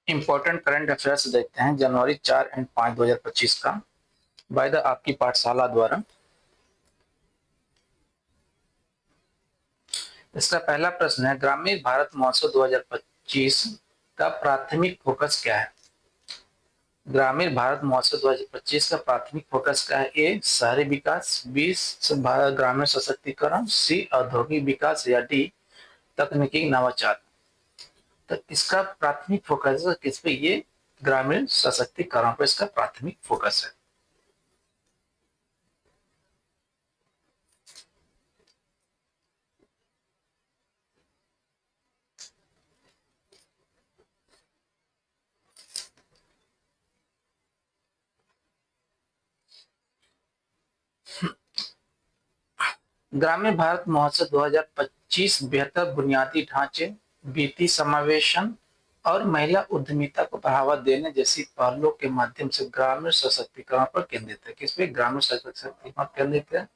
Important current affairs देखते हैं जनवरी 4 and 5 2025 का बाय द आपकी पाठशाला द्वारा। इसका पहला प्रश्न है, ग्रामीण भारत महोत्सव 2025 का प्राथमिक फोकस क्या है? ग्रामीण भारत महोत्सव 2025 का प्राथमिक फोकस क्या है? ए शहरी विकास, बी ग्रामीण सशक्तिकरण, सी औद्योगिक विकास या डी तकनीकी नवाचार। तो इसका प्राथमिक फोकस किस पे? ये ग्रामीण सशक्तिकरण पर इसका प्राथमिक फोकस है। ग्रामीण भारत महोत्सव 2025 बेहतर बुनियादी ढांचे, वित्तीय समावेशन और महिला उद्यमिता को बढ़ावा देने जैसी पहलों के माध्यम से ग्रामीण सशक्तिकरण पर केंद्रित है। किस पे? ग्रामीण सशक्तिकरण पर केंद्रित है।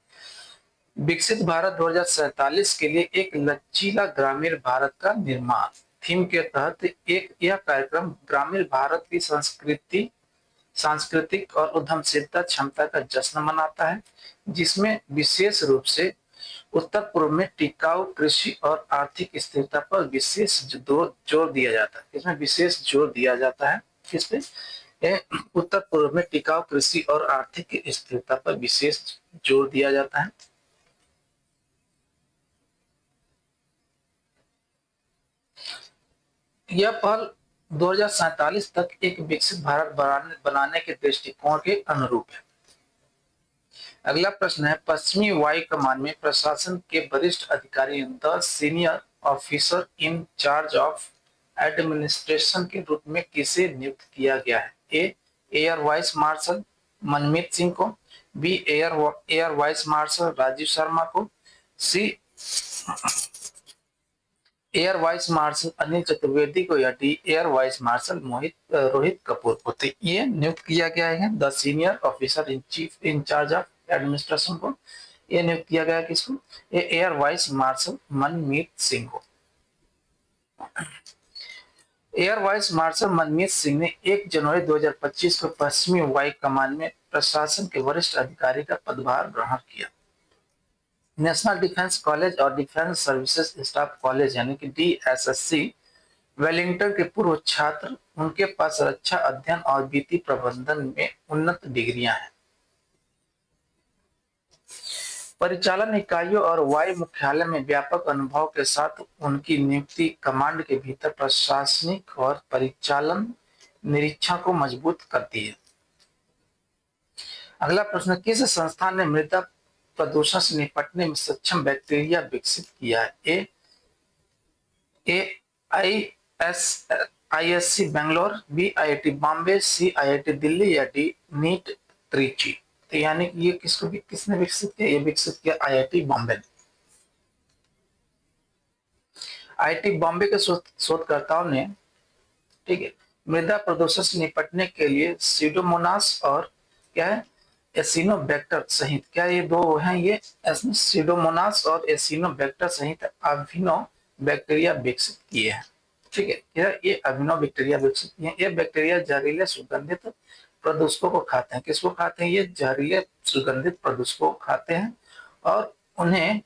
विकसित भारत 2047 के लिए एक लचीला ग्रामीण भारत का निर्माण थीम के तहत यह कार्यक्रम ग्रामीण भारत की सांस्कृतिक और उद्यमशीलता क्षमता का जश्न मनाता है, जिसमें विशेष रूप से उत्तर पूर्व में टिकाऊ कृषि और आर्थिक स्थिरता पर विशेष जोर दिया जाता है। इसमें विशेष जोर दिया जाता है किस पे? उत्तर पूर्व में टिकाऊ कृषि और आर्थिक स्थिरता पर विशेष जोर दिया जाता है। यह पहल 2047 तक एक विकसित भारत बनाने के दृष्टिकोण के अनुरूप है। अगला प्रश्न है, पश्चिमी वायु कमान में प्रशासन के वरिष्ठ अधिकारी the senior officer in charge of administration के रूप में किसे नियुक्त किया गया है? A air vice marshal Manmeet Singh को, B air vice marshal Rajeev Sharma को, C air vice marshal Anil Chaturvedi को या D air vice marshal Rohit Kapoor को। तो ये नियुक्त किया गया है the senior officer in chief in charge of administration को। ये नियुक्त किया गया किसको? ये air vice marshal Manmeet Singh को। Air vice marshal Manmeet Singh ने 1 जनवरी 2025 को पश्चिमी वायु कमान में प्रशासन के वरिष्ठ अधिकारी का पदभार ग्रहण किया। नेशनल डिफेंस कॉलेज और डिफेंस सर्विसेज स्टाफ कॉलेज यानी कि DSSC वेलिंगटन के पूर्व छात्र, उनके पास रक्षा अध्ययन और वित्तीय प्रबंधन में उन्नत डिग्रियां हैं। परिचालन इकाइयों और वायु मुख्यालय में व्यापक अनुभव के साथ उनकी नियुक्ति कमांड के भीतर प्रशासनिक और परिचालन निरीक्षण को मजबूत करती है। अगला प्रश्न, किस संस्थान ने मृदा प्रदूषण से निपटने में सक्षम बैक्टीरिया विकसित किया है? ISC Bangalore, B IIT Bombay, C IIT Delhi या डी नीट त्रिची। तो यानी कि ये किसने विकसित किया? ये विकसित किया IIT बॉम्बे ने। IIT बॉम्बे के शोधकर्ताओं ने, ठीक है, मृदा प्रदूषण से निपटने के लिए सीडोमोनास और क्या है एसिनोबैक्टर सहित, क्या ये दो हैं, ये सीडोमोनास और एसिनोबैक्टर सहित अभिनव बैक्टीरिया विकसित किए हैं। ठीक है, ये अभिनव बैक्टीरिया विकसित किए हैं। ये बैक्टीरिया जहरीले सुगंधित प्रदूषकों को खाते हैं। किसको खाते हैं? ये जहरीले सुगंधित प्रदूषकों को खाते हैं और उन्हें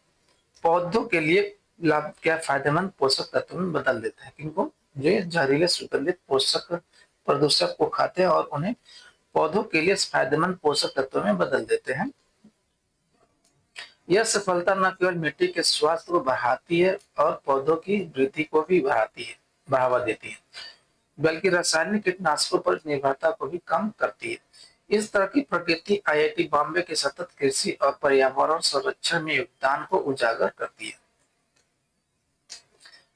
पौधों के लिए लाभ क्या फायदेमंद पोषक तत्व में बदल देते हैं। किनको? जो जहरीले सुगंधित पोषक प्रदूषक को खाते हैं और उन्हें पौधों के लिए फायदेमंद पोषक तत्वों में बदल देते हैं। यह सफलता न केवल मिट्टी के स्वास्थ्य को बढ़ाती है और पौधों की वृद्धि को भी बढ़ावा देती है, बल्कि रासायनिक कीटनाशकों पर निर्भरता को भी कम करती है। इस तरह की प्रकृति IIT बॉम्बे के सतत कृषि और पर्यावरण संरक्षण में योगदान को उजागर करती है।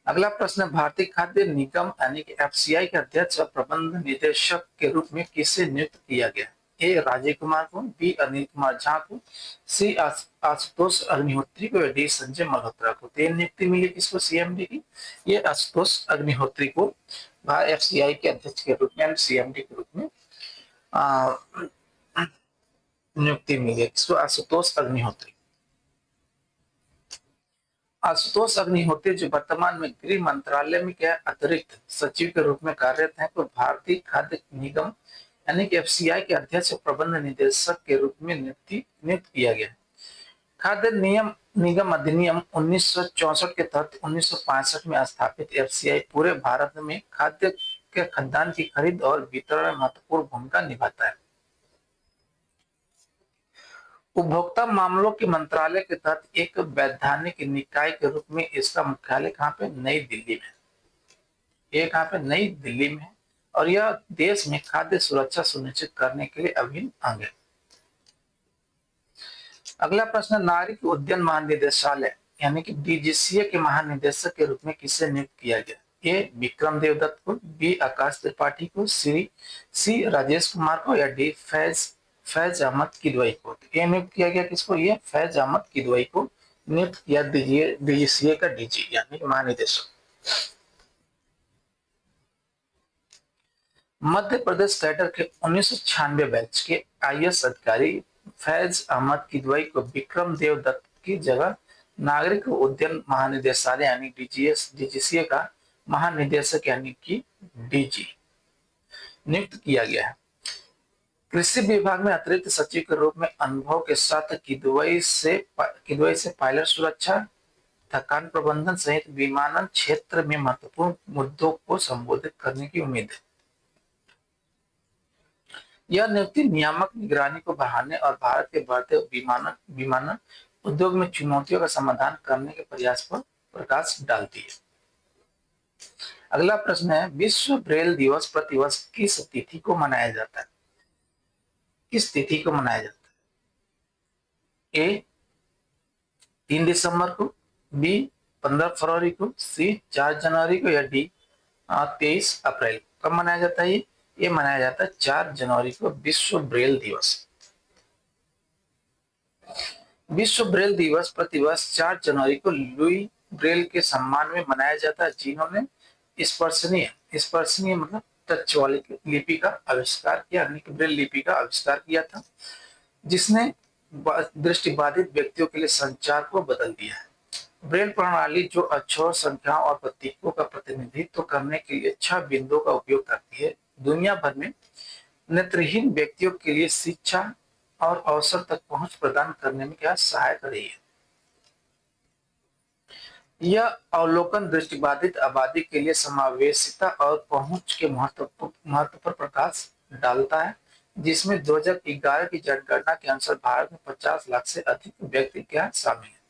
अगला प्रश्न, भारतीय खाद्य निगम यानी कि FCI के अध्यक्ष और प्रबंध निदेशक के रूप में किसे नियुक्त किया गया? ए राजीव कुमार को, बी अनिल कुमार झा को, सी आशुतोष अग्निहोत्री को, डी संजय मल्होत्रा को। तो नियुक्ति मिली किसको? CMD की। ये आशुतोष अग्निहोत्री को FCI के अध्यक्ष के रूप में CMD के रूप में नियुक्ति मिली है। किसको? आशुतोष अग्निहोत्री। आशुतोष अग्निहोत्री जो वर्तमान में गृह मंत्रालय में क्या अतिरिक्त सचिव के रूप में कार्यरत हैं, तो भारतीय खाद्य निगम यानी कि एफसीआई के अध्यक्ष प्रबंध निदेशक के रूप में नियुक्त किया गया। खाद्य नियम निगम अधिनियम 1964 के तहत 1965 में स्थापित एफसीआई पूरे भारत में खाद्य के खाद्यान्न की खरीद और वितरण में महत्वपूर्ण भूमिका निभाता है। उपभोक्ता मामलों के मंत्रालय के तहत एक वैधानिक निकाय के रूप में इसका मुख्यालय कहाँ पे, नई दिल्ली में। ये कहाँ पे, नई दिल्ली में है और यह देश में खाद्य सुरक्षा सुनिश्चित करने के लिए अभिन्न अंग है। अगला प्रश्न, नागरिक उड्डयन महानिदेशालय यानी कि डीजीसीए के महानिदेशक के रूप में किसे नियुक्त किया गया? ए विक्रम देवदत्त को, बी आकाश त्रिपाठी को, सी राजेश कुमार को या डी फैज अहमद किदवई को। ये नियुक्त किया गया किसको? ये फैज अहमद किदवई को नियुक्त किया डीजीसीए का डीजी यानी महानिदेशक। मध्य प्रदेश कैडर के 1996 बैच के आईएएस अधिकारी फैज अहमद किदवई को विक्रम देवदत्त की जगह नागरिक उड्डयन महानिदेशालय यानी डीजीसीए का महानिदेशक यानी कि डीजी नियुक्त किया गया है। कृषि विभाग में अतिरिक्त सचिव के रूप में अनुभव के साथ किदवई से पायलट सुरक्षा, थकान प्रबंधन सहित विमानन क्षेत्र में महत्वपूर्ण मुद्दों को संबोधित करने की उम्मीद है। यह नियुक्ति नियामक निगरानी को बढ़ाने और भारत के बढ़ते विमानन उद्योग में चुनौतियों का समाधान करने के प्रयास पर प्रकाश डालती है। अगला प्रश्न है, विश्व ब्रेल दिवस प्रतिवर्ष किस तिथि को मनाया जाता है? किस तिथि को मनाया जाता है? ए 3 दिसंबर को, बी 15 फरवरी को, सी 4 जनवरी को या डी 23 अप्रैल को। कब मनाया जाता है? ये मनाया जाता है 4 जनवरी को, विश्व ब्रेल दिवस। विश्व ब्रेल दिवस प्रतिवर्ष 4 जनवरी को लुई ब्रेल के सम्मान में मनाया जाता है, जिन्होंने स्पर्शनीय मतलब टच वाली लिपि का आविष्कार किया, ब्रेल लिपि का आविष्कार किया था, जिसने दृष्टिबाधित व्यक्तियों के लिए संचार को बदल दिया है। ब्रेल प्रणाली जो अक्षरों, संख्याओं और प्रतीकों का प्रतिनिधित्व करने के लिए 6 बिंदुओं का उपयोग करती है, दुनिया भर में नेत्रहीन व्यक्तियों के लिए शिक्षा और अवसर तक पहुंच प्रदान करने में क्या सहायक रही है। यह अवलोकन दृष्टिबाधित आबादी के लिए समावेशिता और पहुंच के महत्व पर प्रकाश डालता है, जिसमें 2011 की जनगणना के अनुसार भारत में 50 लाख से अधिक व्यक्ति क्या शामिल हैं।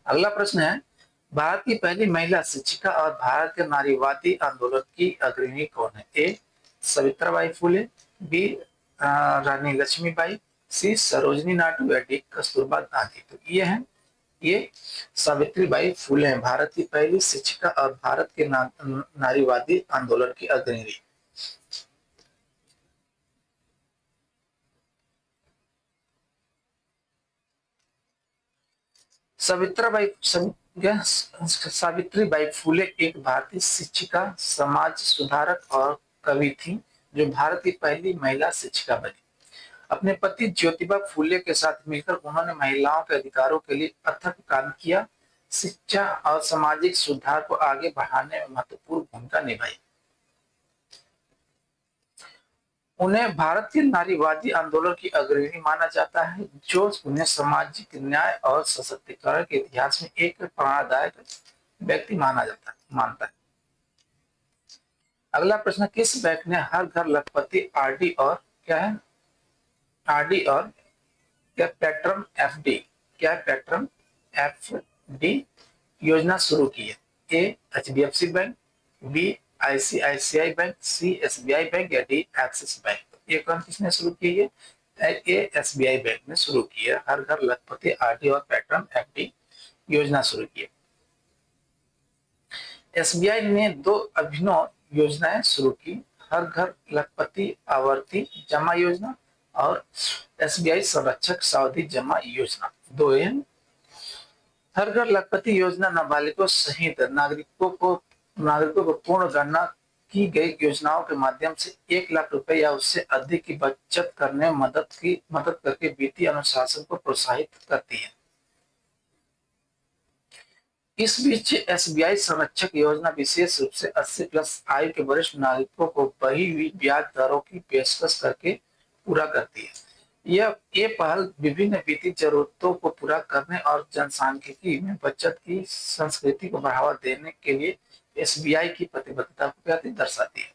अगला प्रश्न है, भारत की पहली महिला शिक्षिका और भारत के नारीवादी आंदोलन की अग्रणी कौन है? ए सावित्रीबाई फुले, बी रानी लक्ष्मीबाई, सी सरोजनी नायडू या डी कस्तूरबा गांधी। तो ये सावित्रीबाई फुले हैं, भारत की पहली शिक्षिका और भारत के नारीवादी आंदोलन की अग्रणी। सावित्रीबाई फुले एक भारतीय शिक्षिका, समाज सुधारक और कवि थी, जो भारत की पहली महिला शिक्षिका बनी। अपने पति ज्योतिबा फुले के साथ मिलकर उन्होंने महिलाओं के अधिकारों के लिए अथक काम किया, शिक्षा और सामाजिक सुधार को आगे बढ़ाने में महत्वपूर्ण भूमिका निभाई। उन्हें भारत के नारीवादी आंदोलन की अग्रणी माना जाता है, जो उन्हें सामाजिक न्याय और सशक्तिकरण के इतिहास में एक प्रेरणादायक व्यक्ति मानता है। अगला प्रश्न, किस बैंक ने हर घर लखपति आरडी और पैटर्न एफडी योजना शुरू की है? A HDFC bank, B ICICI bank, C SBI bank या डी एक्सिस बैंक। ये कौन किसने शुरू की है? ए एसबीआई बैंक ने शुरू की है, हर घर लखपति आरडी और पैटर्न एफडी योजना शुरू की है। एसबीआई ने 2 अभिनव योजनाएं शुरू की, हर घर लखपति आवर्ती जमा योजना और एसबीआई संरक्षक सावधि जमा योजना। 2 हर घर लखपति योजना नाबालिगों सहित नागरिकों को पूर्ण गणना की गई योजनाओं के माध्यम से 1 लाख रुपए या उससे अधिक की बचत करने में मदद करके वित्तीय अनुशासन को प्रोत्साहित करती है। इस बीच एसबीआई संरक्षक योजना विशेष रूप से 80 प्लस आयु के वरिष्ठ नागरिकों को बढ़ी हुई ब्याज दरों की पेशकश करके पूरा करती है। ये पहल विभिन्न वित्तीय जरूरतों को पूरा करने और जनसांख्यिकी में बचत की संस्कृति को बढ़ावा देने के लिए एसबीआई की प्रतिबद्धता को दर्शाती है।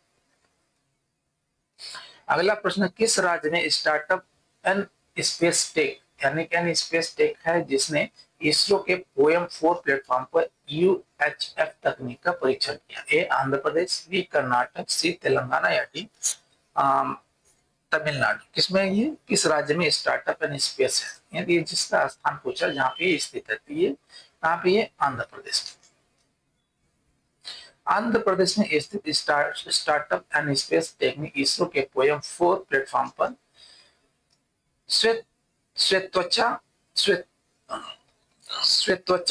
अगला प्रश्न, किस राज्य ने स्टार्टअप एंड स्पेस टेक यानी कि एन स्पेस टेक है जिसने इसरो के पोयम 4 प्लेटफॉर्म पर यूएचएफ तकनीक का परीक्षण किया? ए आंध्र प्रदेश, बी कर्नाटक, सी तेलंगाना या डी तमिलनाडु। किसमें ये किस राज्य में स्टार्टअप एंड स्पेस है? ये जिसका स्थान पूछा जहाँ पे ये स्थित है, ये कहाँ पे? ये आंध्र प्रदेश में। आंध्र प्रदेश में स्थित स्टार्टअप एंड स्पेस टेक ने इसरो के पोयम 4 प्लेटफॉर्म पर श्वेतत्वचा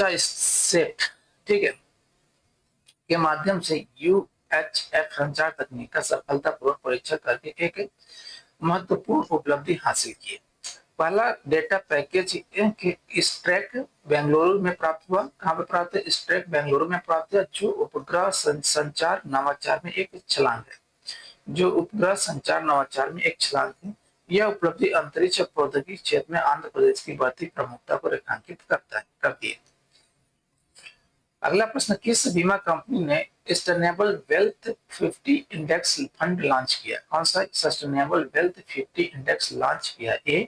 सेट, ठीक है, के माध्यम से यूएचएफ संचार तकनीक का सफलतापूर्वक परीक्षण करके एक महत्वपूर्ण उपलब्धि हासिल की है। पहला डेटा पैकेज स्ट्रैक बेंगलुरु में प्राप्त हुआ। कहाँ पे प्राप्त है? स्ट्रैक बेंगलुरु में प्राप्त हुआ, जो उपग्रह संचार नवाचार में एक छलांग है। जो उपग्रह संचार नवाचार में एक छलांग है। यह उपलब्धि अंतरिक्ष प्रौद्योगिकी क्षेत्र में आंध्र प्रदेश की बढ़ती प्रमुखता को रेखांकित करती है। अगला प्रश्न, किस बीमा कंपनी ने sustainable wealth 50 index fund launch किया? कौन सा सस्टेनेबल वेल्थ 50 इंडेक्स लॉन्च किया? A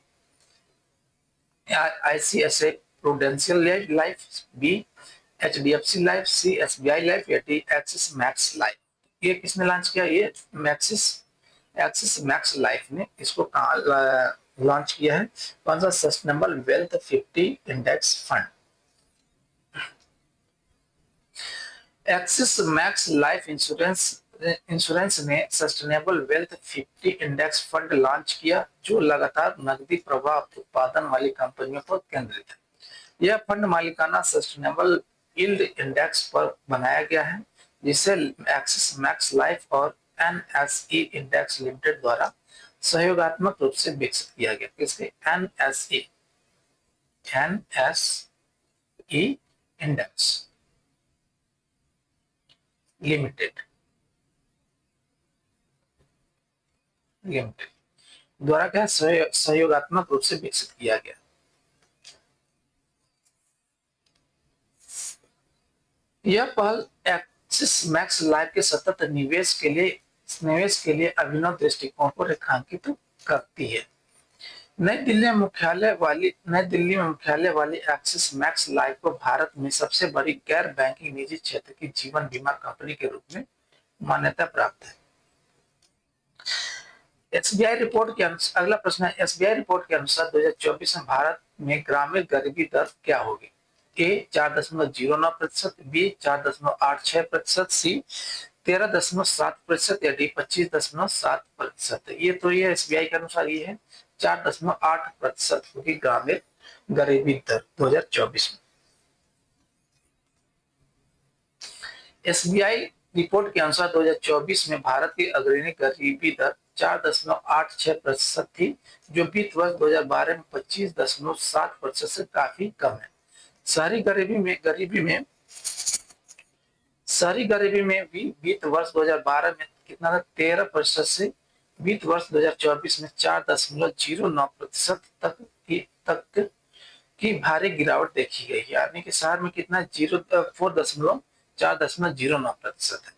ICICI prudential life, B HDFC life, C SBI life या डी एक्सिस मैक्स लाइफ। ये किसने लॉन्च किया? ये एक्सिस मैक्स लाइफ ने इसको लॉन्च किया है। कौन सा? Sustainable wealth 50 index fund. Axis Max life insurance ने sustainable wealth 50 index fund launch किया, जो लगातार नकदी प्रवाह उत्पादन वाली कंपनियों पर केंद्रित है। यह फंड मालिकाना सस्टेनेबल यील्ड इंडेक्स पर बनाया गया है, जिसे एक्सिस मैक्स लाइफ और एनएसई इंडेक्स लिमिटेड द्वारा सहयोगात्मक रूप से विकसित किया गया। किसके? एनएसई इंडेक्स लिमिटेड द्वारा क्या सहयोगात्मक रूप से विकसित किया गया। यह पहल एक्सिस मैक्स लाइफ के सतत निवेश के लिए अभिनव दृष्टिकोण को रेखांकित करती है। नई दिल्ली में मुख्यालय वाली एक्सिस मैक्स लाइफ को भारत में सबसे बड़ी गैर बैंकिंग निजी क्षेत्र की जीवन बीमा कंपनी के रूप में मान्यता प्राप्त है। एसबीआई रिपोर्ट के अनुसार, अगला प्रश्न है, एसबीआई रिपोर्ट के अनुसार 2024 में भारत में ग्रामीण गरीबी दर क्या होगी? ए 4.09%, बी 4.86%, सी 13.7% या डी 25.7%। ये एसबीआई के अनुसार ये है 4.8% होगी ग्रामीण गरीबी दर 2024 में। एसबीआई रिपोर्ट के अनुसार 2024 में भारत की अग्रणी गरीबी दर 4.86% थी, जो वित्त वर्ष 2012 में 25.7% से काफी कम है। शहरी गरीबी में भी वित्त वर्ष 2012 में कितना था? 13% से वित्त वर्ष 2024 में 4.09% तक की भारी गिरावट देखी गई। यानी कि शहर में कितना 4.09% है।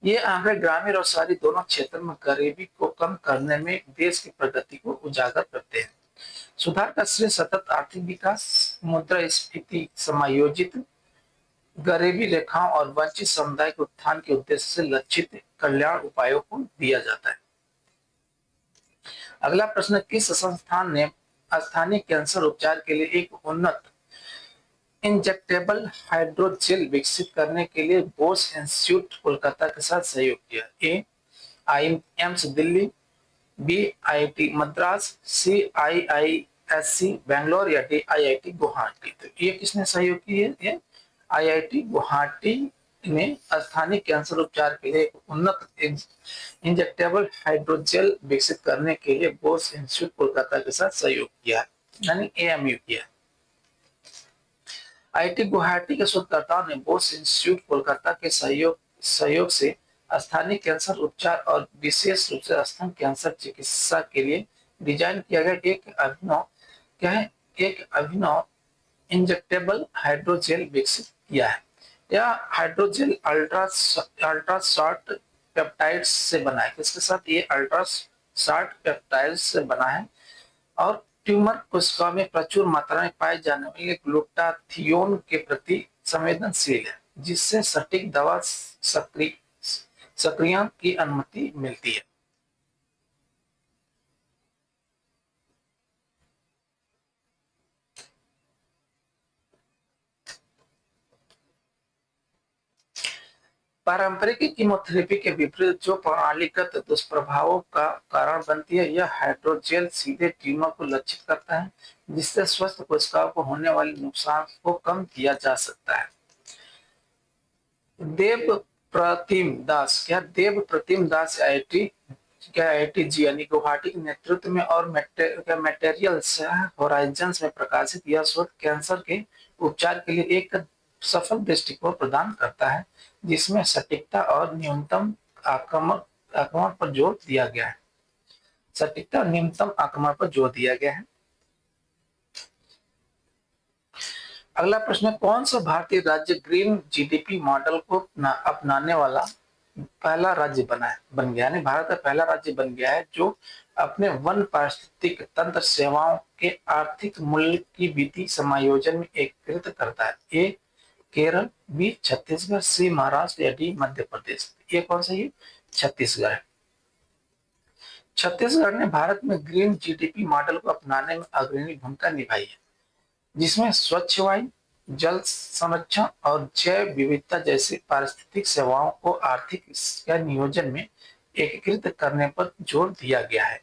ये आंकड़े ग्रामीण और शहरी दोनों क्षेत्रों में गरीबी को कम करने में देश की प्रगति को उजागर करते हैं। सुधार का श्रेय सतत आर्थिक विकास, मुद्रास्फीति समायोजित गरीबी रेखाओं और वंचित समुदाय के उत्थान के उद्देश्य से लक्षित कल्याण उपायों को दिया जाता है। अगला प्रश्न, किस संस्थान ने स्थानीय कैंसर उपचार के लिए एक उन्नत इंजेक्टेबल हाइड्रोजेल विकसित करने के लिए बोस इंस्टीट्यूट कोलकाता के साथ सहयोग किया? A AIIMS Delhi, B IIT Madras, C IISc Bangalore या डी आईआईटी गुवाहाटी। तो ये किसने सहयोग किया? ये आईआईटी गुवाहाटी ने स्थानीय कैंसर उपचार के लिए उन्नत इंजेक्टेबल हाइड्रोजेल विकसित करने के लिए बोस इंस्टीट्यूट कोलकाता के साथ सहयोग किया, यानी एएमयू किया। आईआईटी गुवाहाटी के शोधकर्ताओं ने बोस इंस्टीट्यूट कोलकाता के सहयोग से स्थानीय कैंसर उपचार और विशेष रूप से स्तन कैंसर चिकित्सा के लिए डिजाइन किया गया एक अभिनव इंजेक्टेबल हाइड्रोजेल विकसित किया है। यह हाइड्रोजेल अल्ट्रा शॉर्ट पेप्टाइड्स से बना है। इसके साथ ये अल्ट्रा शॉर्ट पेप्टाइड्स से बना है और ट्यूमर कोशिका में प्रचुर मात्रा में पाए जाने वाले ग्लूटाथियोन के प्रति संवेदनशील है, जिससे सटीक दवा सक्रियण की अनुमति मिलती है। पारंपरिक कीमोथेरेपी के विपरीत जो प्रणालीगत दुष्प्रभावों का कारण बनती है, यह हाइड्रोजेल सीधे ट्यूमर को लक्षित करता है, जिससे स्वस्थ कोशिकाओं को होने वाले नुकसान को कम किया जा सकता है। देव प्रतिम दास आईआईटी यानी गुवाहाटी के नेतृत्व में और मटेरियल्स होराइजन्स में प्रकाशित यह शोध कैंसर के उपचार के लिए एक सफल दृष्टिकोण प्रदान करता है, जिसमें सटीकता और न्यूनतम आक्रमण पर जोर दिया गया है। सटीकता और न्यूनतम आक्रमण पर जोर दिया गया है। अगला प्रश्न है, कौन सा भारतीय राज्य ग्रीन जीडीपी मॉडल को अपनाने वाला पहला राज्य बन गया है? भारत का पहला राज्य बन गया है जो अपने वन पारिस्थितिक तंत्र सेवाओं के आर्थिक मूल्य की विधि समायोजन में एकीकृत करता है। ए केरल, बी छत्तीसगढ़, सी महाराष्ट्र या डी मध्य प्रदेश। ये कौन सा है? छत्तीसगढ़ है। छत्तीसगढ़ ने भारत में ग्रीन जीडीपी मॉडल को अपनाने में अग्रणी भूमिका निभाई है, जिसमें स्वच्छ वायु, जल संरक्षण और जैव विविधता जैसी पारिस्थितिक सेवाओं को आर्थिक नियोजन में एकीकृत करने पर जोर दिया गया है।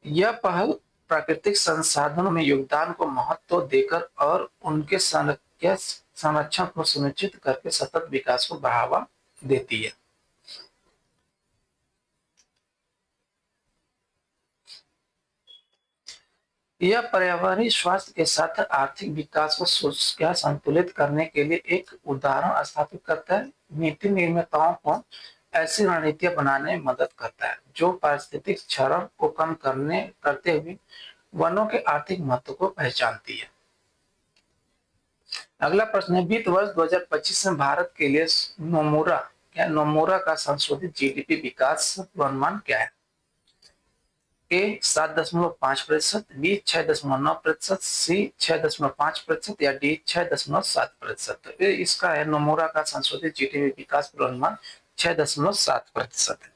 यह पहल प्राकृतिक संसाधनों में योगदान को महत्व देकर और उनके संरक्षण को सुनिश्चित करके सतत विकास को बढ़ावा देती है। यह पर्यावरणीय स्वास्थ्य के साथ आर्थिक विकास को संतुलित करने के लिए एक उदाहरण स्थापित करता है। नीति निर्माताओं को ऐसी रणनीतियां बनाने में मदद करता है जो पारिस्थितिक क्षरण को कम करते हुए वनों के आर्थिक महत्व को पहचानती है। अगला प्रश्न है, वित्त वर्ष 2025 में भारत के लिए नोमुरा का संशोधित जीडीपी विकास अनुमान क्या है? ए 7.5%, बी 6.9%, सी 6.5% या डी 6.7%। इसका है नोमुरा का संशोधित जीडीपी विकास पूर्वानुमान 6.7% है।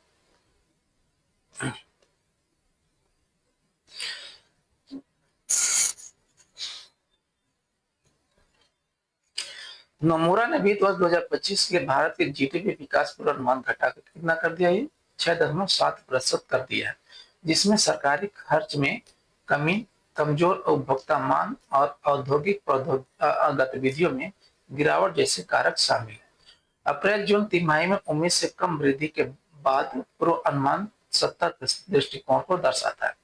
नोमुरा ने वित्त वर्ष 2025 के लिए भारत के जीडीपी विकास पूर्वानुमान घटाकर कितना कर दिया? ये 6.7% कर दिया है, जिसमें सरकारी खर्च में कमी, कमजोर उपभोक्ता मांग और औद्योगिक गतिविधियों में गिरावट जैसे कारक शामिल है। अप्रैल जून तिमाही में उम्मीद से कम वृद्धि के बाद पूर्व अनुमान 70 दृष्टिकोण को दर्शाता है।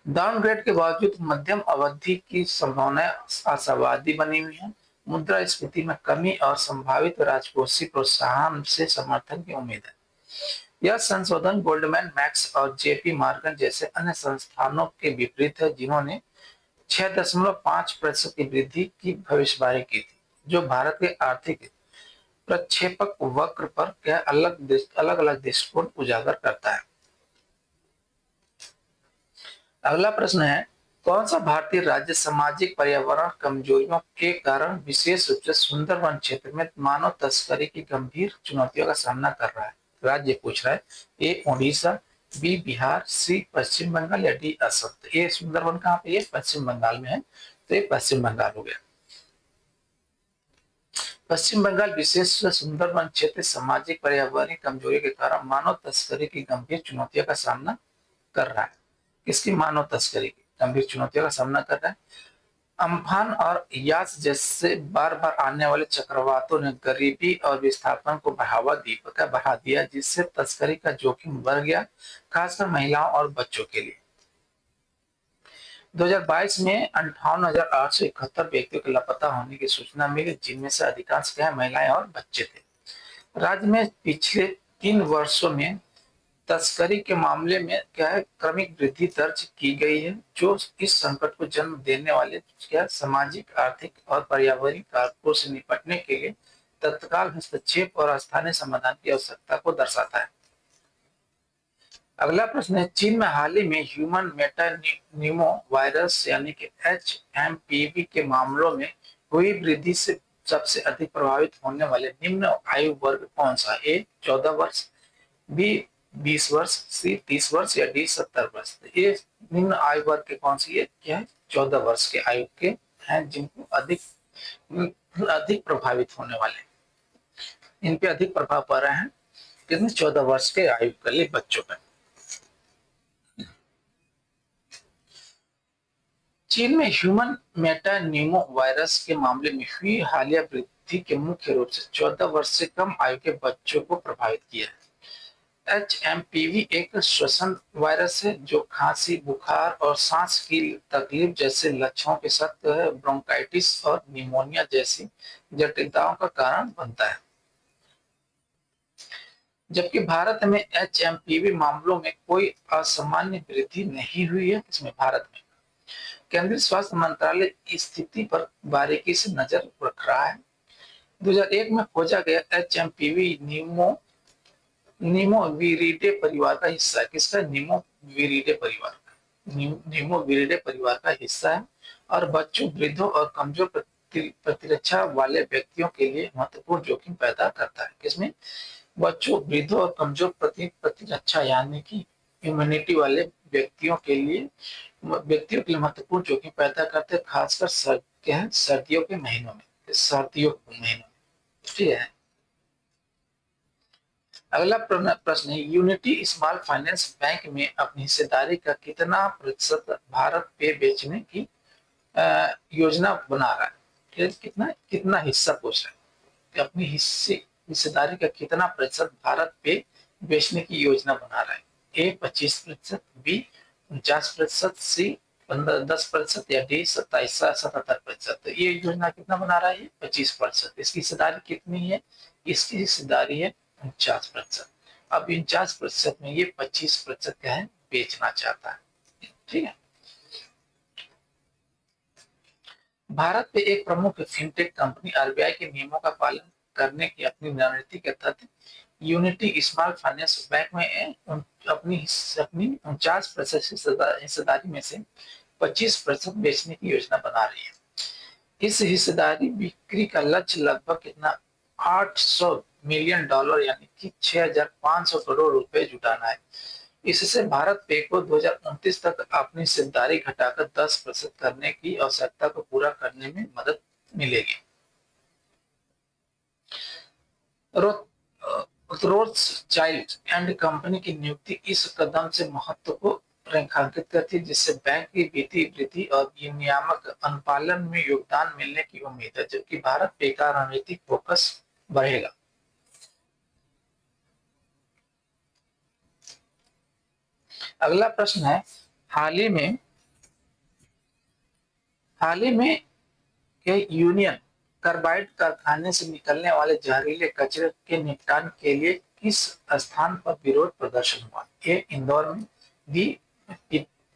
डाउनग्रेड के बावजूद मध्यम अवधि की संभावनाएं आशावादी बनी हुई है। मुद्रास्फीति में कमी और संभावित राजकोषीय प्रोत्साहन से समर्थन की उम्मीद है। यह संशोधन गोल्डमैन मैक्स और जेपी मॉर्गन जैसे अन्य संस्थानों के विपरीत है, जिन्होंने 6.5% की वृद्धि की भविष्यवाणी की थी, जो भारत के आर्थिक प्रक्षेपक वक्र पर अलग अलग दृष्टिकोण उजागर करता है। अगला प्रश्न है, कौन सा भारतीय राज्य सामाजिक पर्यावरण कमजोरियों के कारण विशेष रूप से सुंदरवन क्षेत्र में मानव तस्करी की गंभीर चुनौतियों का सामना कर रहा है? राज्य पूछ रहा है। ए ओडिशा, बी बिहार, सी पश्चिम बंगाल या डी असम। तो ये सुंदरवन कहाँ पे? ये पश्चिम बंगाल में है, तो ये पश्चिम बंगाल हो गया। पश्चिम बंगाल विशेष सुंदरवन क्षेत्र सामाजिक पर्यावरणीय कमजोरी के कारण मानव तस्करी की गंभीर चुनौतियों का सामना कर रहा है। किसकी? मानव तस्करी की गंभीर चुनौतियों का सामना कर रहा है। अम्फान और यास जैसे बार बार आने वाले चक्रवातों ने गरीबी और विस्थापन को बढ़ा दिया, जिससे तस्करी का जोखिम बढ़ गया, खासकर महिलाओं और बच्चों के लिए। 2022 में 58,871 व्यक्तियों के लापता होने की सूचना मिली, जिनमें से अधिकांश क्या है, महिलाएं और बच्चे थे। राज्य में पिछले 3 वर्षों में तस्करी के मामले में क्या है, क्रमिक वृद्धि दर्ज की गई है, जो इस संकट को जन्म देने वाले क्या सामाजिक, आर्थिक और पर्यावरणीय कारकों से निपटने के लिए तत्काल हस्तक्षेप और स्थानीय समाधान की आवश्यकता को दर्शाता है। अगला प्रश्न है, चीन में हाल ही में ह्यूमन मेटानिमो वायरस यानी कि HMPV के मामलों में हुई वृद्धि से सबसे अधिक प्रभावित होने वाले निम्न आयु वर्ग कौन सा? ए 14 वर्ष, बी 20 वर्ष, सी 30 वर्ष या डी 70 वर्ष? ये निम्न आयु वर्ग के कौन सी है? क्या है? 14 वर्ष के आयु के हैं, जिनको अधिक अधिक प्रभावित होने वाले, इन पे अधिक प्रभाव पड़ रहे हैं। कितने? 14 वर्ष के आयु के लिए बच्चों पर। चीन में ह्यूमन मेटानिमो वायरस के मामले में हुई हालिया वृद्धि के मुख्य रूप से 14 वर्ष से कम आयु के बच्चों को प्रभावित किया है। HMPV एक श्वसन वायरस है जो खांसी, बुखार और सांस की तकलीफ जैसे लक्षणों के साथ ब्रोंकाइटिस और निमोनिया जैसी जटिलताओं का कारण बनता है। जबकि भारत में HMPV मामलों में कोई असामान्य वृद्धि नहीं हुई है। इसमें भारत में केंद्रीय स्वास्थ्य मंत्रालय इस स्थिति पर बारीकी से नजर रख रहा है। 2001 में खोजा गया HMPV नीमोविरिडे परिवार का हिस्सा है। किसका? नीमोविरिडे परिवार का, नीमोविरिडे परिवार का हिस्सा है और बच्चों, वृद्धों और कमजोर प्रतिरक्षा वाले व्यक्तियों के लिए महत्वपूर्ण जोखिम पैदा करता है। किसमें? बच्चों, वृद्धों और कमजोर प्रतिरक्षा यानी कि इम्यूनिटी वाले व्यक्तियों के लिए महत्वपूर्ण जोखिम पैदा करते हैं, खासकर सर्दियों के महीनों में, ठीक है। अगला प्रश्न है, यूनिटी स्मॉल फाइनेंस बैंक में अपनी हिस्सेदारी का कितना प्रतिशत भारत पे बेचने की योजना बना रहा है? कितना कितना हिस्सा पूछ रहा है कि अपनी हिस्सेदारी का कितना प्रतिशत भारत पे बेचने की योजना बना रहा है? ए 25%, बी 49%, सी 10% या डी 77%। ये योजना कितना बना रहा है? 25%। इसकी हिस्सेदारी कितनी है? इसकी हिस्सेदारी है 49%। अब 49% में ये 25% क्या है, बेचना चाहता है। ठीक है। भारत पे एक प्रमुख फिनटेक कंपनी RBI के नियमों का पालन करने की अपनी रणनीति के तहत यूनिटी स्मॉल फाइनेंस बैंक में अपनी 49% हिस्सेदारी में से 25% बेचने की योजना बना रही है। इस हिस्सेदारी बिक्री का लक्ष्य लगभग कितना? $800 मिलियन यानी कि 6,500 करोड़ रुपए जुटाना है। इससे भारत पे को 2029 तक अपनी हिस्सेदारी घटाकर 10% करने की आवश्यकता को पूरा करने में मदद मिलेगी। रोथस्चाइल्ड एंड कंपनी की नियुक्ति इस कदम से महत्व को रेखांकित करती है, जिससे बैंक की वित्तीय वृद्धि और नियामक अनुपालन में योगदान मिलने की उम्मीद है, जबकि भारत पे का रणनीतिक फोकस बढ़ेगा। अगला प्रश्न है, हाल ही में के यूनियन कार्बाइड कारखाने से निकलने वाले जहरीले कचरे के निपटान के लिए किस स्थान पर विरोध प्रदर्शन हुआ? ए इंदौर में, बी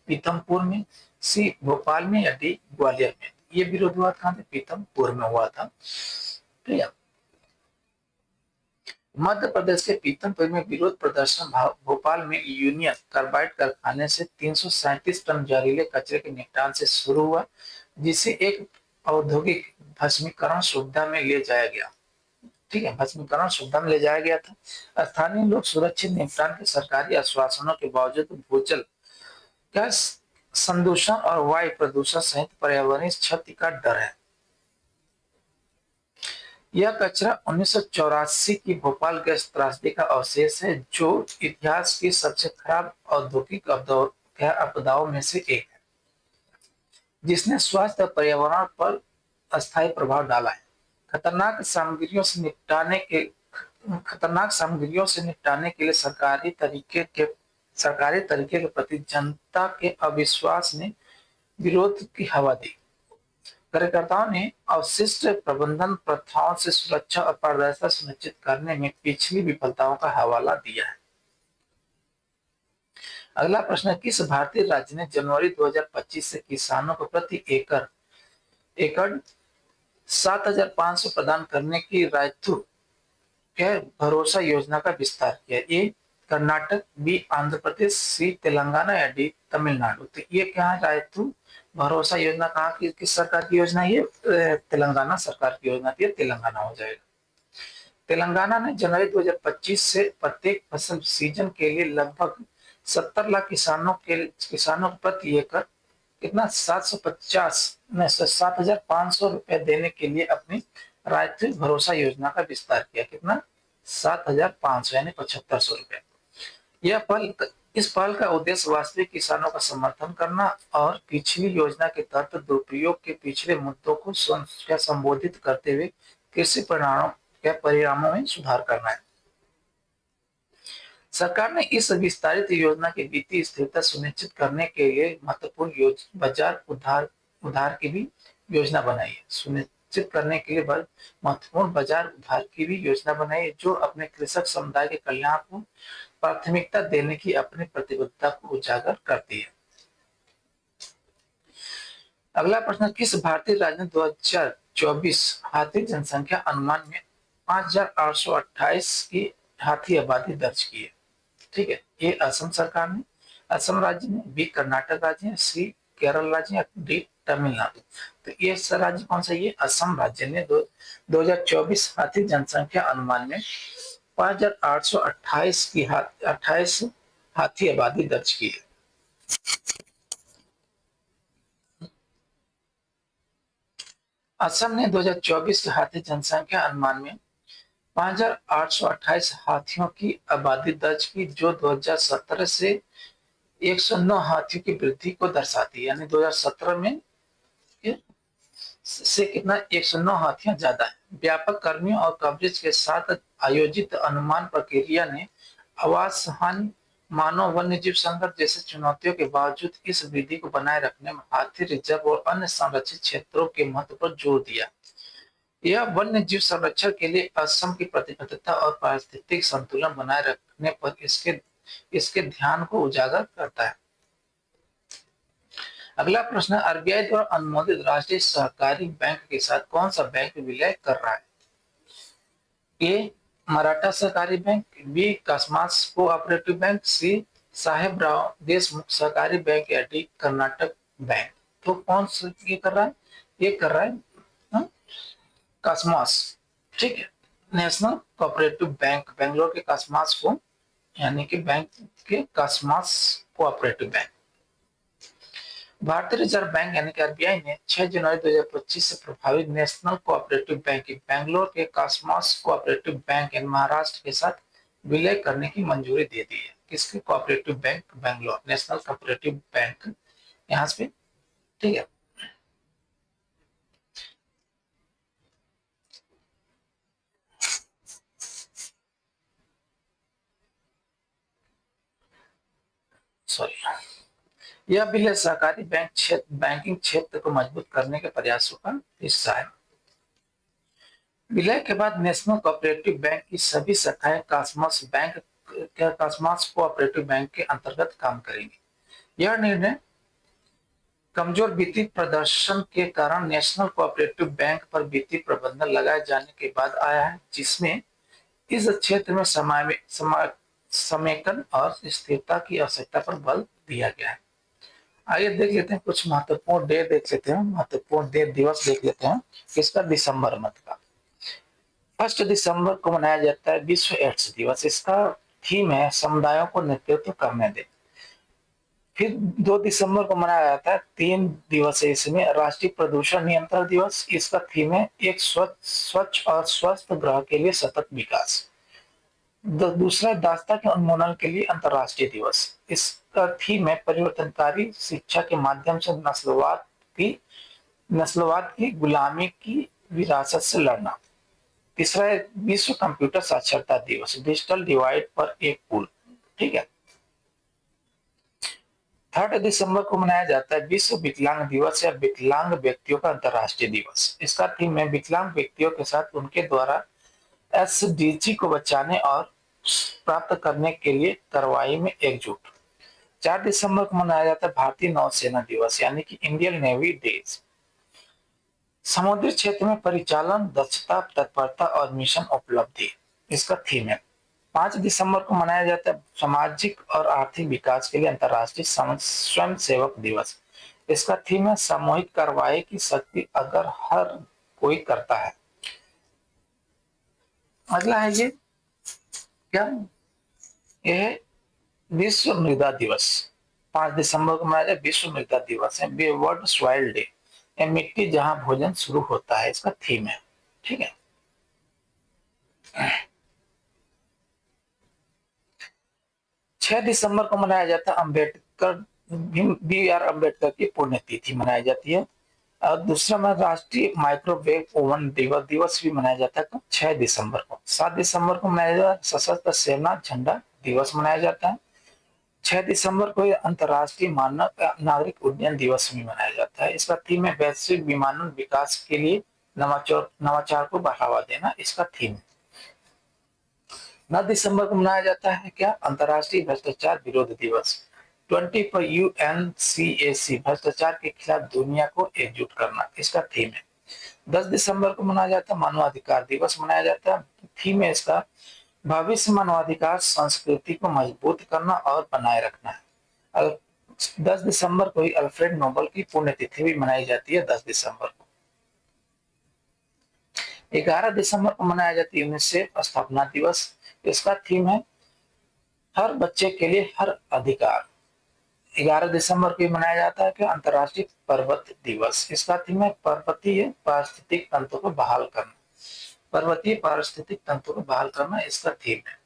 पीतमपुर में, सी भोपाल में या डी ग्वालियर में? ये विरोध हुआ कहाँ पे? पीतमपुर में हुआ था। ठीक है। मध्य प्रदेश के पीतमपुर में विरोध प्रदर्शन भोपाल में यूनियन कार्बाइड कारखाने से 337 टन जहरीले कचरे के निपटान से शुरू हुआ, जिसे एक औद्योगिक भस्मीकरण सुविधा में ले जाया गया। ठीक है, भस्मीकरण सुविधा में ले जाया गया था। स्थानीय लोग सुरक्षित निपटान के सरकारी आश्वासनों के बावजूद भूजल गैस संदूषण और वायु प्रदूषण सहित पर्यावरणीय क्षति का डर है। यह कचरा 1984 की भोपाल गैस त्रासदी का अवशेष है, जो इतिहास की सबसे खराब औद्योगिक आपदाओं में से एक है, जिसने स्वास्थ्य और पर्यावरण पर अस्थायी प्रभाव डाला है। खतरनाक सामग्रियों से निपटाने के लिए सरकारी तरीके के प्रति जनता के अविश्वास ने विरोध की हवा दी। कार्यकर्ताओं ने अवशिष्ट प्रबंधन प्रथाओं से सुरक्षा और पारदर्शिता सुनिश्चित करने में पिछली विफलताओं का हवाला दिया है। अगला प्रश्न, किस भारतीय राज्य ने जनवरी 2025 से किसानों को प्रति एकड़ एकड़ 7,500 प्रदान करने की रायतू के भरोसा योजना का विस्तार किया? ए कर्नाटक, बी आंध्र प्रदेश, सी तेलंगाना या डी तमिलनाडु। तो ये क्या है, रायतू भरोसा योजना कहाँ की, किस सरकार की योजना है? ये तेलंगाना सरकार की योजना थी, तेलंगाना हो जाएगा। तेलंगाना ने जनवरी 2025 से प्रत्येक फसल सीजन के लिए लगभग 70 लाख किसानों को प्रति एकड़ कितना 7,500 रुपए देने के लिए अपनी राष्ट्रीय भरोसा योजना का विस्तार किया। कितना? 7,500 यानी 7,500 रुपए। यह पहल इस पहल का उद्देश्य वास्तविक किसानों का समर्थन करना और पिछली योजना के तहत दुरुपयोग के पिछले मुद्दों को संबोधित करते हुए कृषि परिणामों में सुधार करना है। सरकार ने इस विस्तारित योजना की वित्तीय स्थिरता सुनिश्चित करने के लिए महत्वपूर्ण बाजार उधार की भी योजना बनाई है। सुनिश्चित करने के लिए महत्वपूर्ण बाजार उधार की भी योजना बनाई है, जो अपने कृषक समुदाय के कल्याण को प्राथमिकता देने की अपनी प्रतिबद्धता को उजागर करती है। अगला प्रश्न, किस भारतीय राज्य ने 2024 हाथी जनसंख्या अनुमान में 5,828 की हाथी आबादी दर्ज की है? ठीक है, ये असम सरकार ने, असम राज्य ने, बी कर्नाटक राज्य है, सी केरल राज्य या डी तमिलनाडु। तो ये राज्य कौन सा? ये असम राज्य ने 2024 हाथी जनसंख्या अनुमान में 5,828 की 28 हाथी आबादी दर्ज की है। असम ने 2024 के हाथी जनसंख्या अनुमान में 5,828 हाथियों की आबादी दर्ज की, जो 2017 से 109 हाथियों की वृद्धि को दर्शाती है। यानी 2017 में से कितना 109 हाथियां ज्यादा है। व्यापक कर्मियों और कवरेज के साथ आयोजित अनुमान प्रक्रिया ने आवास हानि, मानव वन्य जीव संघर्ष जैसे चुनौतियों के बावजूद इस वृद्धि को बनाए रखने में हाथी रिजर्व और अन्य संरक्षित क्षेत्रों के महत्व पर जोर दिया। यह वन्य जीव संरक्षण के लिए असम की प्रतिबद्धता और पारिस्थितिक संतुलन बनाए रखने पर इसके ध्यान को उजागर करता है। अगला प्रश्न, आरबीआई द्वारा अनुमोदित राष्ट्रीय सहकारी बैंक के साथ कौन सा बैंक विलय कर रहा है? ए मराठा सहकारी बैंक, बी कासमास कोऑपरेटिव बैंक, सी साहेबराव देशमुख सहकारी बैंक या डी कर्नाटक बैंक। तो कौन सा ये कर रहा है? ये कर रहा है कासमास। ठीक है, नेशनल कोऑपरेटिव बैंक बेंगलोर के कासमास को, यानी कि बैंक के कासमास कोऑपरेटिव बैंक। भारतीय रिजर्व बैंक यानी कि आरबीआई ने 6 जनवरी 2025 से प्रभावित नेशनल कोऑपरेटिव बैंक बेंगलोर के कासमास कोऑपरेटिव बैंक महाराष्ट्र के साथ विलय करने की मंजूरी दे दी है। किसके? Cooperative bank Bangalore, national cooperative bank यहाँ पे। ठीक है, सॉरी, यह विलय सहकारी बैंकिंग क्षेत्र को मजबूत करने के प्रयासों का हिस्सा है। विलय के बाद नेशनल कोऑपरेटिव बैंक की सभी शाखाएं कासमास कोऑपरेटिव बैंक के अंतर्गत काम करेंगी। यह निर्णय कमजोर वित्तीय प्रदर्शन के कारण नेशनल कोऑपरेटिव बैंक पर वित्तीय प्रबंधन लगाए जाने के बाद आया है, जिसमें इस क्षेत्र में समेकन और स्थिरता की आवश्यकता पर बल दिया गया है। आइए देख लेते हैं कुछ महत्वपूर्ण डे देख लेते हैं, महत्वपूर्ण दिवस देख लेते हैं। किसका? दिसंबर मत का। 1 दिसंबर को मनाया जाता है विश्व एड्स दिवस। इसका थीम है समुदायों को नेतृत्व करने दे। फिर 2 दिसंबर को मनाया जाता है 3 दिवस है इसमें, राष्ट्रीय प्रदूषण नियंत्रण दिवस। इसका थीम है एक स्वच्छ और स्वस्थ ग्रह के लिए सतत विकास। दूसरा, दास्ता के उन्मूलन के लिए अंतर्राष्ट्रीय दिवस। इसका थीम है परिवर्तनकारी शिक्षा के माध्यम से नस्लवाद की गुलामी की विरासत से लड़ना। तीसरा है विश्व कंप्यूटर साक्षरता दिवस, डिजिटल डिवाइड पर एक पुल। ठीक है, 3 दिसंबर को मनाया जाता है विश्व विकलांग दिवस या विकलांग व्यक्तियों का अंतर्राष्ट्रीय दिवस। इसका थीम है विकलांग व्यक्तियों के साथ उनके द्वारा एसडीजी को बचाने और प्राप्त करने के लिए कार्रवाई में एकजुट। 4 दिसंबर को मनाया जाता है भारतीय नौसेना दिवस यानी कि इंडियन नेवी डे। समुद्री क्षेत्र में परिचालन दक्षता, तत्परता और मिशन उपलब्धि इसका थीम है। 5 दिसंबर को मनाया जाता है सामाजिक और आर्थिक विकास के लिए अंतर्राष्ट्रीय स्वयं सेवक दिवस। इसका थीम है सामूहिक कार्रवाई की शक्ति अगर हर कोई करता है। अगला है ये क्या, यह है विश्व मृदा दिवस। 5 दिसंबर को मनाया जाए विश्व मृदा दिवस है, वर्ल्ड सॉइल डे, मिट्टी जहां भोजन शुरू होता है इसका थीम है। ठीक है। 6 दिसंबर को मनाया जाता है अम्बेडकर, बी आर अम्बेडकर की पुण्यतिथि मनाई जाती है। और दूसरा में राष्ट्रीय माइक्रोवेव ओवन दिवस भी मनाया जाता है 6 दिसंबर को। 7 दिसंबर को मनाया जाता है सशस्त्र सेना झंडा दिवस मनाया जाता है। 6 दिसंबर को अंतर्राष्ट्रीय मानव नागरिक उड्डयन दिवस भी मनाया जाता है। इसका थीम है वैश्विक विमानन विकास के लिए नवाचार को बढ़ावा देना इसका थीम। 9 दिसंबर को मनाया जाता है क्या, अंतर्राष्ट्रीय भ्रष्टाचार विरोध दिवस। 20 पर UNCAC भ्रष्टाचार के खिलाफ दुनिया को एकजुट करना इसका थीम है। 10 दिसंबर को मनाया जाता है मानवाधिकार दिवस मनाया जाता है। थीम है इसका भविष्य मानवाधिकार संस्कृति को मजबूत करना और बनाए रखना है। 10 दिसंबर को ही अल्फ्रेड नोबेल की पुण्यतिथि भी मनाई जाती है 10 दिसंबर को। 11 दिसंबर को मनाया जाता है यूनिसेफ स्थापना दिवस। इसका थीम है हर बच्चे के लिए हर अधिकार। 11 दिसंबर को मनाया जाता है कि अंतर्राष्ट्रीय पर्वत दिवस। इसका थीम है पर्वतीय पारिस्थितिक तंत्र को बहाल करना। पर्वतीय पारिस्थितिक तंत्र को बहाल करना इसका थीम है।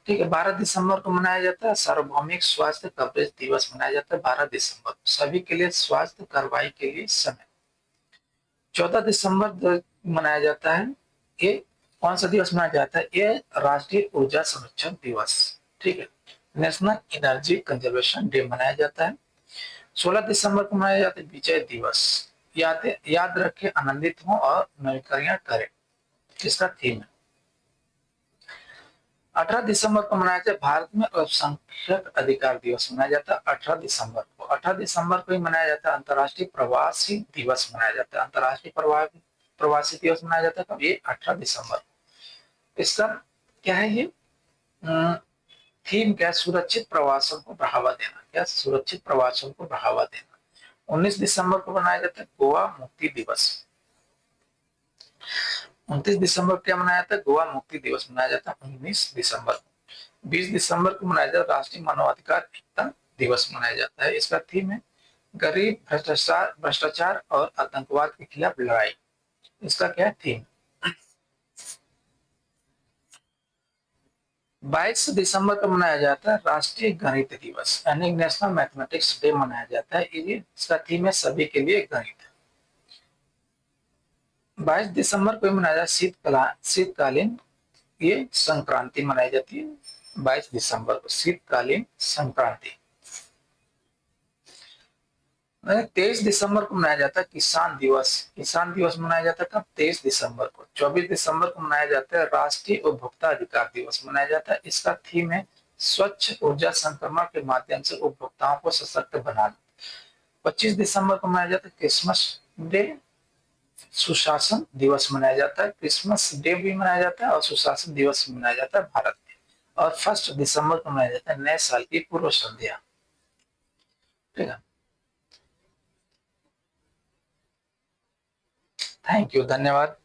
ठीक है। 12 दिसंबर को मनाया जाता है सार्वभौमिक स्वास्थ्य कवरेज दिवस मनाया जाता है 12 दिसंबर, सभी के लिए स्वास्थ्य कार्रवाई के लिए समय। 14 दिसंबर मनाया जाता है, ये कौन सा दिवस मनाया जाता है, ये राष्ट्रीय ऊर्जा संरक्षण दिवस। ठीक है। नेशनल एनर्जी कंजर्वेशन डे मनाया जाता है। 16 दिसंबर को मनाया जाता है विजय दिवस। याद रखें, आनंदित हो और नवीकरण करें इसका थीम है। 18 दिसंबर को मनाया जाता है भारत में अल्पसंख्यक अधिकार दिवस मनाया जाता है 18 दिसंबर को। 18 दिसंबर को ही मनाया जाता है अंतर्राष्ट्रीय प्रवासी दिवस मनाया जाता है। अंतर्राष्ट्रीय प्रवासी दिवस मनाया जाता है कब, ये 18 दिसंबर। इसका क्या है ये थीम, क्या, सुरक्षित प्रवासन को बढ़ावा देना। क्या, सुरक्षित प्रवासन को बढ़ावा देना। 19 दिसंबर को मनाया जाता है गोवा मुक्ति दिवस। 29 दिसंबर क्या मनाया जाता है, गोवा मुक्ति दिवस मनाया जाता है 19 दिसंबर को। 20 दिसंबर को मनाया जाता है राष्ट्रीय मानवाधिकार एकता दिवस मनाया जाता है। इसका थीम है गरीब, भ्रष्टाचार और आतंकवाद के खिलाफ लड़ाई। इसका क्या है थीम। 22 दिसंबर को मनाया जाता है राष्ट्रीय गणित दिवस यानी नेशनल मैथमेटिक्स डे मनाया जाता है। इसका थीम है सभी के लिए गणित। 22 दिसंबर को मनाया जाता है शीतकालीन ये संक्रांति मनाई जाती है 22 दिसंबर को, शीतकालीन संक्रांति। 23 दिसंबर को मनाया जाता है किसान दिवस। किसान दिवस मनाया जाता है कब, 23 दिसंबर को। 24 दिसंबर को मनाया जाता है राष्ट्रीय उपभोक्ता अधिकार दिवस मनाया जाता है। इसका थीम है स्वच्छ ऊर्जा संक्रमण के माध्यम से उपभोक्ताओं को सशक्त बनाना। 25 दिसंबर को मनाया जाता है क्रिसमस डे, सुशासन दिवस मनाया जाता है। क्रिसमस डे भी मनाया जाता है और सुशासन दिवस भी मनाया जाता है भारत में। और 1 दिसंबर को मनाया जाता है नए साल की पूर्व संध्या। ठीक है। थैंक यू, धन्यवाद।